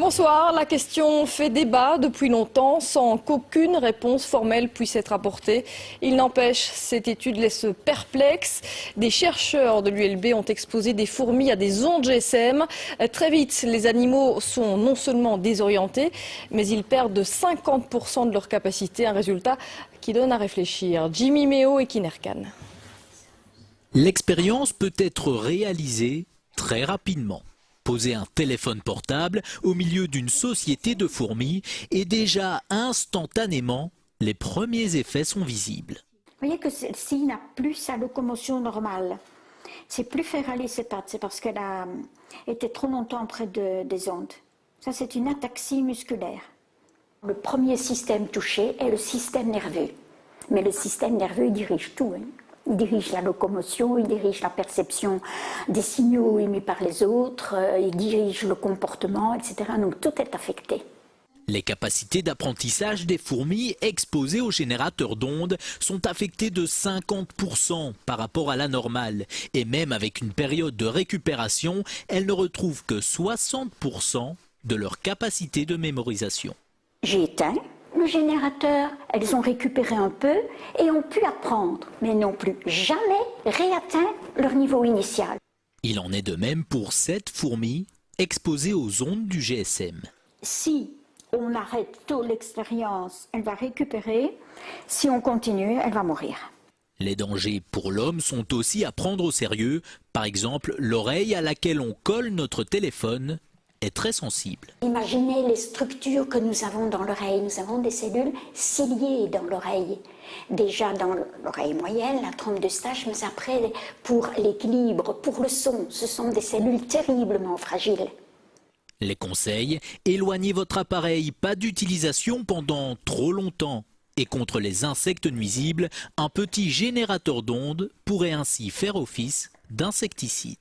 Bonsoir, la question fait débat depuis longtemps sans qu'aucune réponse formelle puisse être apportée. Il n'empêche, cette étude laisse perplexe. Des chercheurs de l'ULB ont exposé des fourmis à des ondes GSM. Très vite, les animaux sont non seulement désorientés, mais ils perdent de 50% de leur capacité, un résultat qui donne à réfléchir. Jimmy Méo et Kinerkan. L'expérience peut être réalisée très rapidement. Poser un téléphone portable au milieu d'une société de fourmis et déjà instantanément, les premiers effets sont visibles. Vous voyez que celle-ci n'a plus sa locomotion normale. C'est plus faire aller ses pattes, c'est parce qu'elle a été trop longtemps près des ondes. Ça, c'est une ataxie musculaire. Le premier système touché est le système nerveux. Mais le système nerveux, il dirige tout. Il dirige la locomotion, il dirige la perception des signaux émis par les autres, il dirige le comportement, etc. Donc tout est affecté. Les capacités d'apprentissage des fourmis exposées aux générateurs d'ondes sont affectées de 50% par rapport à la normale. Et même avec une période de récupération, elles ne retrouvent que 60% de leur capacité de mémorisation. J'ai éteint le générateur, elles ont récupéré un peu et ont pu apprendre, mais n'ont plus jamais réatteint leur niveau initial. Il en est de même pour 7 fourmis exposées aux ondes du GSM. Si on arrête tôt l'expérience, elle va récupérer. Si on continue, elle va mourir. Les dangers pour l'homme sont aussi à prendre au sérieux. Par exemple, l'oreille à laquelle on colle notre téléphone est très sensible. Imaginez les structures que nous avons dans l'oreille. Nous avons des cellules ciliées dans l'oreille. Déjà dans l'oreille moyenne, la trompe de Eustache, mais après pour l'équilibre, pour le son, ce sont des cellules terriblement fragiles. Les conseils, éloignez votre appareil, pas d'utilisation pendant trop longtemps. Et contre les insectes nuisibles, un petit générateur d'ondes pourrait ainsi faire office d'insecticide.